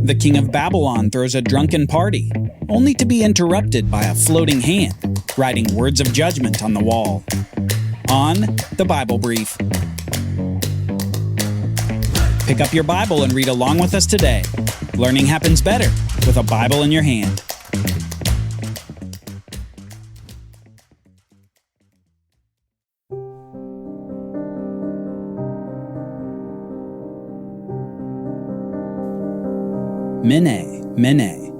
the king of Babylon throws a drunken party, only to be interrupted by a floating hand, writing words of judgment on the wall. On the Bible Brief. Pick up your Bible and read along with us today. Learning happens better with a Bible in your hand. Mene, Mene,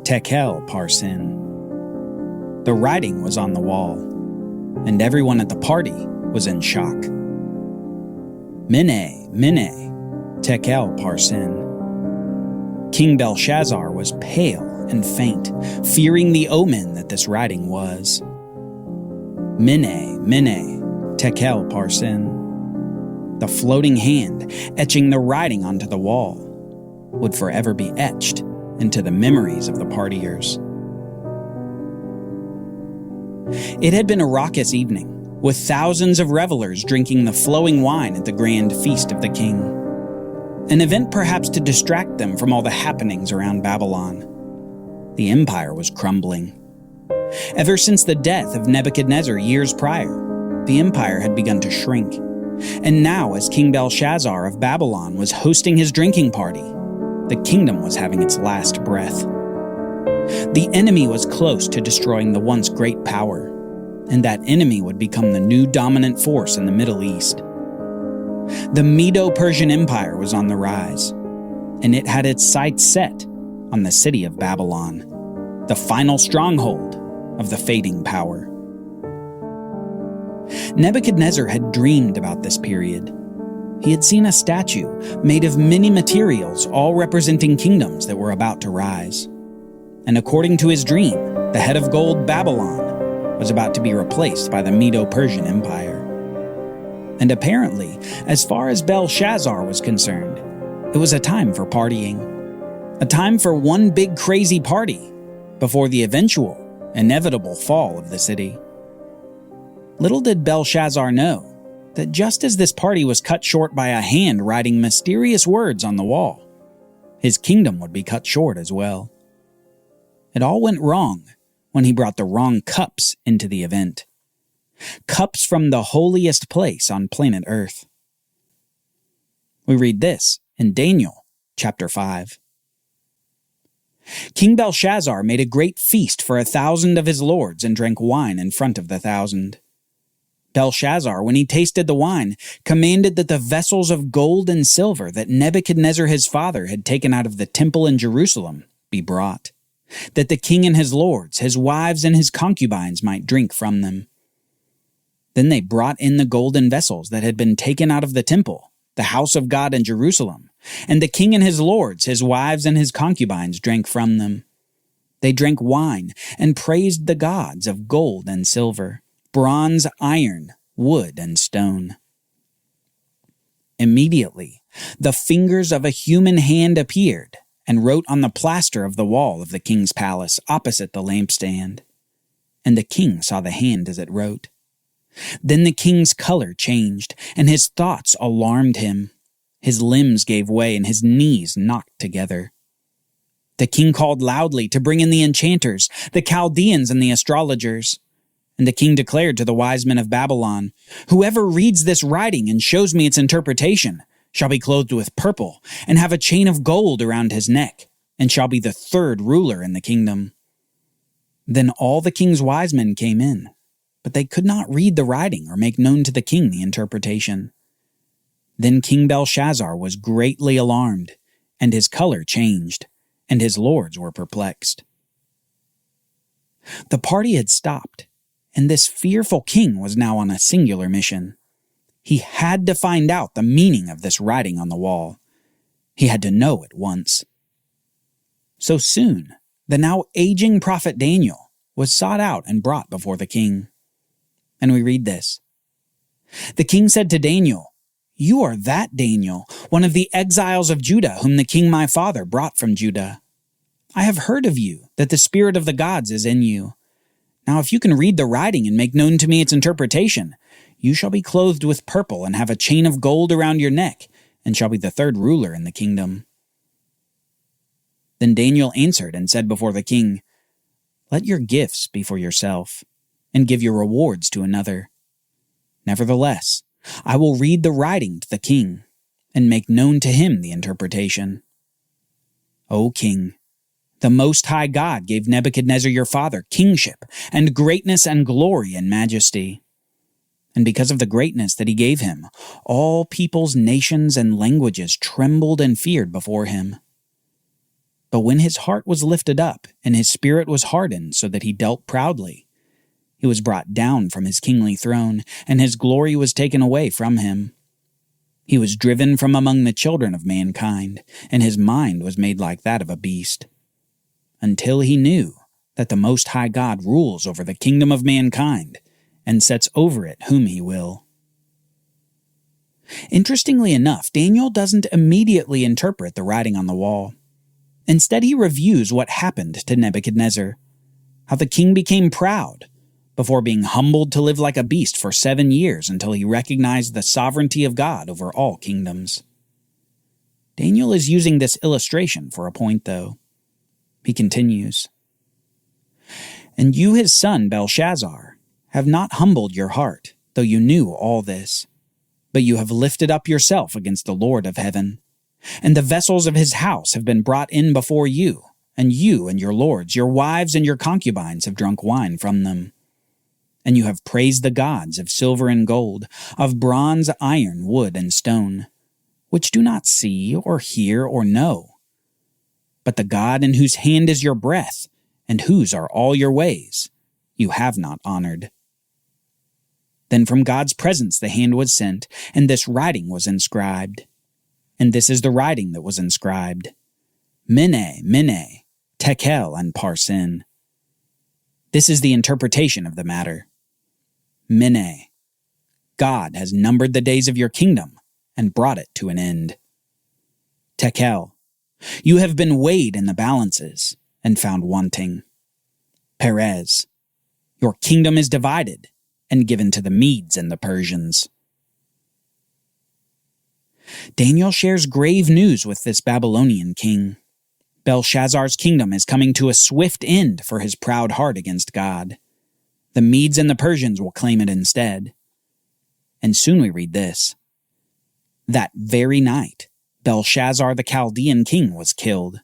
Tekel Parsin. The writing was on the wall, and everyone at the party was in shock. Mene, Mene, Tekel Parsin. King Belshazzar was pale and faint, fearing the omen that this writing was. Mene, Mene, Tekel Parsin. The floating hand etching the writing onto the wall would forever be etched into the memories of the partiers. It had been a raucous evening, with thousands of revelers drinking the flowing wine at the grand feast of the king. An event perhaps to distract them from all the happenings around Babylon. The empire was crumbling. Ever since the death of Nebuchadnezzar years prior, the empire had begun to shrink. And now, as King Belshazzar of Babylon was hosting his drinking party, the kingdom was having its last breath. The enemy was close to destroying the once great power, and that enemy would become the new dominant force in the Middle East. The Medo-Persian Empire was on the rise, and it had its sights set on the city of Babylon, the final stronghold of the fading power. Nebuchadnezzar had dreamed about this period. He had seen a statue made of many materials, all representing kingdoms that were about to rise. And according to his dream, the head of gold, Babylon, was about to be replaced by the Medo-Persian Empire. And apparently, as far as Belshazzar was concerned, it was a time for partying. A time for one big crazy party before the eventual, inevitable fall of the city. Little did Belshazzar know that just as this party was cut short by a hand writing mysterious words on the wall, his kingdom would be cut short as well. It all went wrong when he brought the wrong cups into the event. Cups from the holiest place on planet Earth. We read this in Daniel chapter 5. King Belshazzar made a great feast for 1,000 of his lords and drank wine in front of the 1,000. Belshazzar, when he tasted the wine, commanded that the vessels of gold and silver that Nebuchadnezzar his father had taken out of the temple in Jerusalem be brought, that the king and his lords, his wives and his concubines might drink from them. Then they brought in the golden vessels that had been taken out of the temple, the house of God in Jerusalem, and the king and his lords, his wives and his concubines drank from them. They drank wine and praised the gods of gold and silver, bronze, iron, wood, and stone. Immediately, the fingers of a human hand appeared and wrote on the plaster of the wall of the king's palace opposite the lampstand. And the king saw the hand as it wrote. Then the king's color changed, and his thoughts alarmed him. His limbs gave way, and his knees knocked together. The king called loudly to bring in the enchanters, the Chaldeans, and the astrologers. And the king declared to the wise men of Babylon, "Whoever reads this writing and shows me its interpretation shall be clothed with purple and have a chain of gold around his neck, and shall be the third ruler in the kingdom." Then all the king's wise men came in, but they could not read the writing or make known to the king the interpretation. Then King Belshazzar was greatly alarmed, and his color changed, and his lords were perplexed. The party had stopped, and this fearful king was now on a singular mission. He had to find out the meaning of this writing on the wall. He had to know at once. So soon, the now aging prophet Daniel was sought out and brought before the king. And we read this. The king said to Daniel, "You are that Daniel, one of the exiles of Judah, whom the king my father brought from Judah. I have heard of you, that the spirit of the gods is in you. Now if you can read the writing and make known to me its interpretation, you shall be clothed with purple and have a chain of gold around your neck, and shall be the third ruler in the kingdom." Then Daniel answered and said before the king, "Let your gifts be for yourself, and give your rewards to another. Nevertheless, I will read the writing to the king, and make known to him the interpretation. O king, the Most High God gave Nebuchadnezzar your father kingship, and greatness and glory and majesty. And because of the greatness that he gave him, all peoples, nations, and languages trembled and feared before him. But when his heart was lifted up, and his spirit was hardened so that he dealt proudly, he was brought down from his kingly throne, and his glory was taken away from him. He was driven from among the children of mankind, and his mind was made like that of a beast, until he knew that the Most High God rules over the kingdom of mankind, and sets over it whom he will." Interestingly enough, Daniel doesn't immediately interpret the writing on the wall. Instead, he reviews what happened to Nebuchadnezzar, how the king became proud, before being humbled to live like a beast for 7 years until he recognized the sovereignty of God over all kingdoms. Daniel is using this illustration for a point, though. He continues, "And you, his son Belshazzar, have not humbled your heart, though you knew all this, but you have lifted up yourself against the Lord of heaven. And the vessels of his house have been brought in before you and your lords, your wives and your concubines have drunk wine from them. And you have praised the gods of silver and gold, of bronze, iron, wood, and stone, which do not see or hear or know. But the God in whose hand is your breath, and whose are all your ways, you have not honored." Then from God's presence the hand was sent, and this writing was inscribed. And this is the writing that was inscribed: Mene, Mene, Tekel, and Parsin. This is the interpretation of the matter. Mene, God has numbered the days of your kingdom and brought it to an end. Tekel, you have been weighed in the balances and found wanting. Perez, your kingdom is divided and given to the Medes and the Persians. Daniel shares grave news with this Babylonian king. Belshazzar's kingdom is coming to a swift end for his proud heart against God. The Medes and the Persians will claim it instead. And soon we read this: "That very night, Belshazzar the Chaldean king was killed,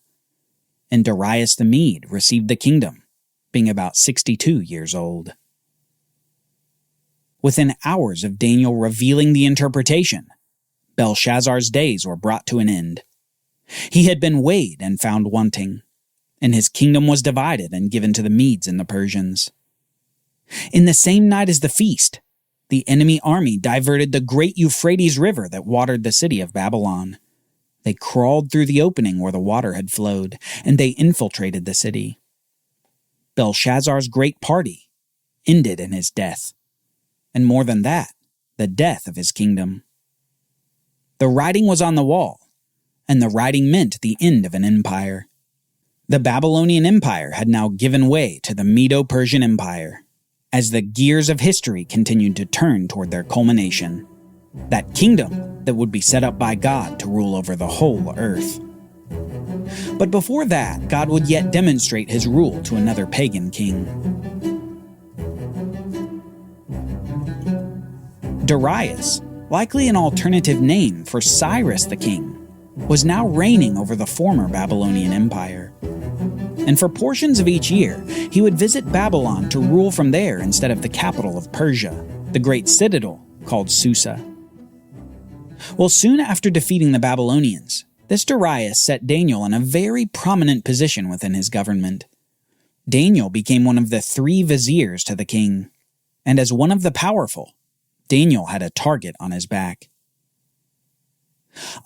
and Darius the Mede received the kingdom, being about 62 years old." Within hours of Daniel revealing the interpretation, Belshazzar's days were brought to an end. He had been weighed and found wanting, and his kingdom was divided and given to the Medes and the Persians. In the same night as the feast, the enemy army diverted the great Euphrates River that watered the city of Babylon. They crawled through the opening where the water had flowed, and they infiltrated the city. Belshazzar's great party ended in his death, and more than that, the death of his kingdom. The writing was on the wall, and the writing meant the end of an empire. The Babylonian Empire had now given way to the Medo-Persian Empire, as the gears of history continued to turn toward their culmination, that kingdom that would be set up by God to rule over the whole earth. But before that, God would yet demonstrate his rule to another pagan king. Darius, likely an alternative name for Cyrus the king, was now reigning over the former Babylonian Empire. And for portions of each year, he would visit Babylon to rule from there instead of the capital of Persia, the great citadel called Susa. Well, soon after defeating the Babylonians, this Darius set Daniel in a very prominent position within his government. Daniel became one of the 3 viziers to the king, and as one of the powerful, Daniel had a target on his back.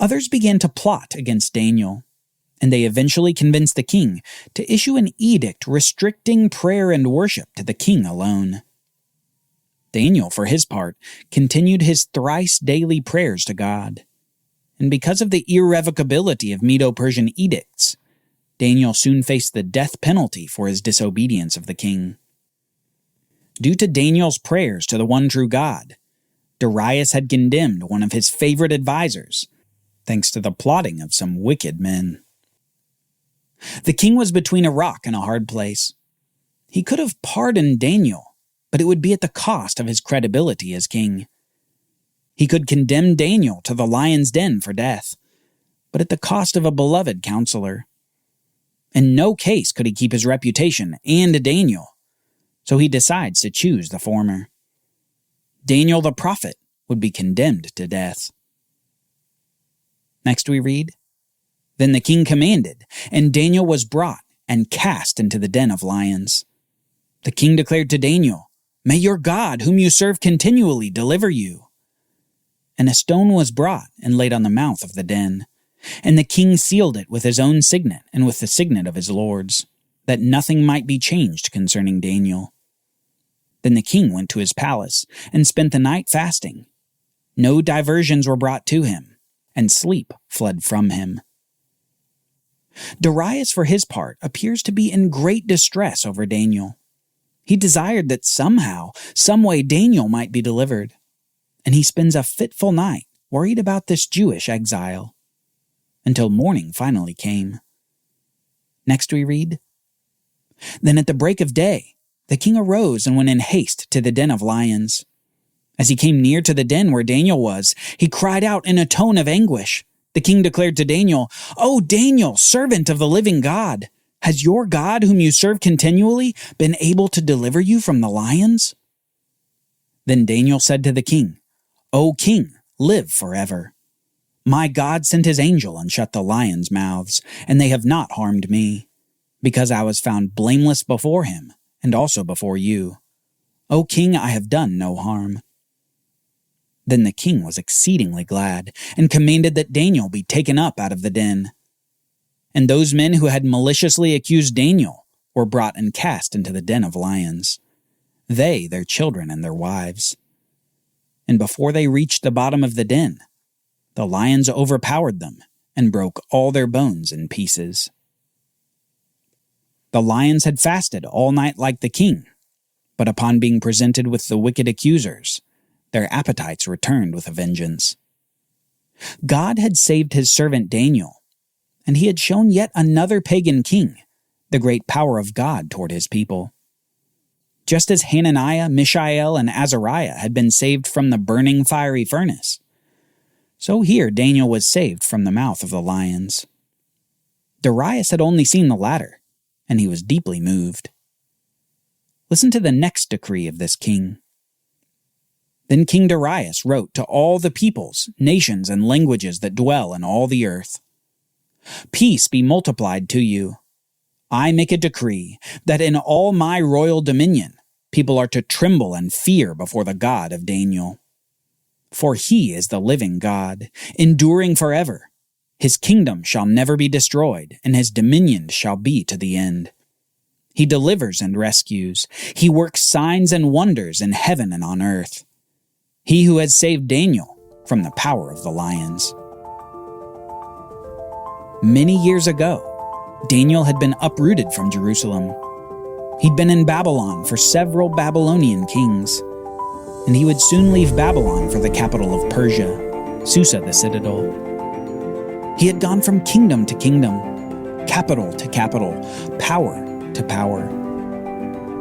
Others began to plot against Daniel, and they eventually convinced the king to issue an edict restricting prayer and worship to the king alone. Daniel, for his part, continued his thrice daily prayers to God, and because of the irrevocability of Medo-Persian edicts, Daniel soon faced the death penalty for his disobedience of the king. Due to Daniel's prayers to the one true God, Darius had condemned one of his favorite advisors, thanks to the plotting of some wicked men. The king was between a rock and a hard place. He could have pardoned Daniel, but it would be at the cost of his credibility as king. He could condemn Daniel to the lion's den for death, but at the cost of a beloved counselor. In no case could he keep his reputation and Daniel, so he decides to choose the former. Daniel the prophet would be condemned to death. Next we read, "Then the king commanded, and Daniel was brought and cast into the den of lions. The king declared to Daniel, 'May your God, whom you serve continually, deliver you.' And a stone was brought and laid on the mouth of the den. And the king sealed it with his own signet and with the signet of his lords, that nothing might be changed concerning Daniel. Then the king went to his palace and spent the night fasting. No diversions were brought to him, and sleep fled from him." Darius, for his part, appears to be in great distress over Daniel. He desired that somehow, some way Daniel might be delivered, and he spends a fitful night worried about this Jewish exile, until morning finally came. Next we read, "Then at the break of day, the king arose and went in haste to the den of lions. As he came near to the den where Daniel was, he cried out in a tone of anguish. The king declared to Daniel, 'O Daniel, servant of the living God, has your God, whom you serve continually, been able to deliver you from the lions?' Then Daniel said to the king, 'O king, live forever. My God sent his angel and shut the lions' mouths, and they have not harmed me, because I was found blameless before him, and also before you. O king, I have done no harm.' Then the king was exceedingly glad, and commanded that Daniel be taken up out of the den. And those men who had maliciously accused Daniel were brought and cast into the den of lions, they, their children, and their wives. And before they reached the bottom of the den, the lions overpowered them and broke all their bones in pieces." The lions had fasted all night like the king, but upon being presented with the wicked accusers, their appetites returned with a vengeance. God had saved his servant Daniel, and he had shown yet another pagan king the great power of God toward his people. Just as Hananiah, Mishael, and Azariah had been saved from the burning fiery furnace, so here Daniel was saved from the mouth of the lions. Darius had only seen the latter, and he was deeply moved. Listen to the next decree of this king. "Then King Darius wrote to all the peoples, nations, and languages that dwell in all the earth, 'Peace be multiplied to you. I make a decree that in all my royal dominion people are to tremble and fear before the God of Daniel. For he is the living God, enduring forever. His kingdom shall never be destroyed, and his dominion shall be to the end. He delivers and rescues. He works signs and wonders in heaven and on earth. He who has saved Daniel from the power of the lions.'" Many years ago, Daniel had been uprooted from Jerusalem. He'd been in Babylon for several Babylonian kings, and he would soon leave Babylon for the capital of Persia, Susa the citadel. He had gone from kingdom to kingdom, capital to capital, power to power.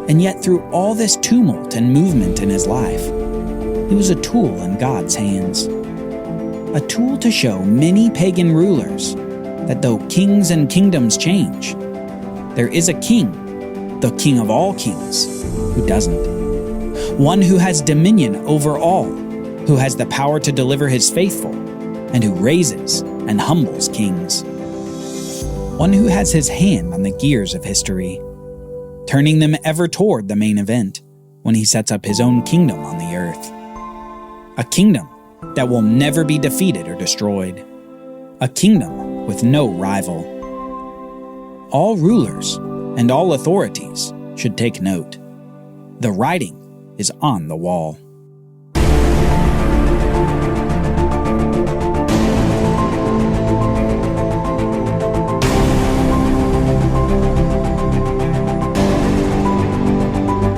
And yet through all this tumult and movement in his life, he was a tool in God's hands. A tool to show many pagan rulers that though kings and kingdoms change, there is a king, the King of all kings, who doesn't. One who has dominion over all, who has the power to deliver his faithful, and who raises and humbles kings. One who has his hand on the gears of history, turning them ever toward the main event when he sets up his own kingdom on the earth. A kingdom that will never be defeated or destroyed. A kingdom with no rival. All rulers and all authorities should take note. The writing is on the wall.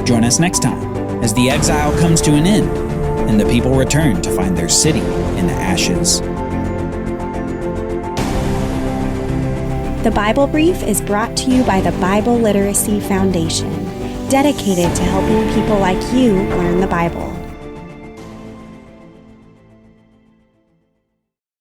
Join us next time as the exile comes to an end and the people return to find their city in ashes. The Bible Brief is brought to you by the Bible Literacy Foundation, dedicated to helping people like you learn the Bible.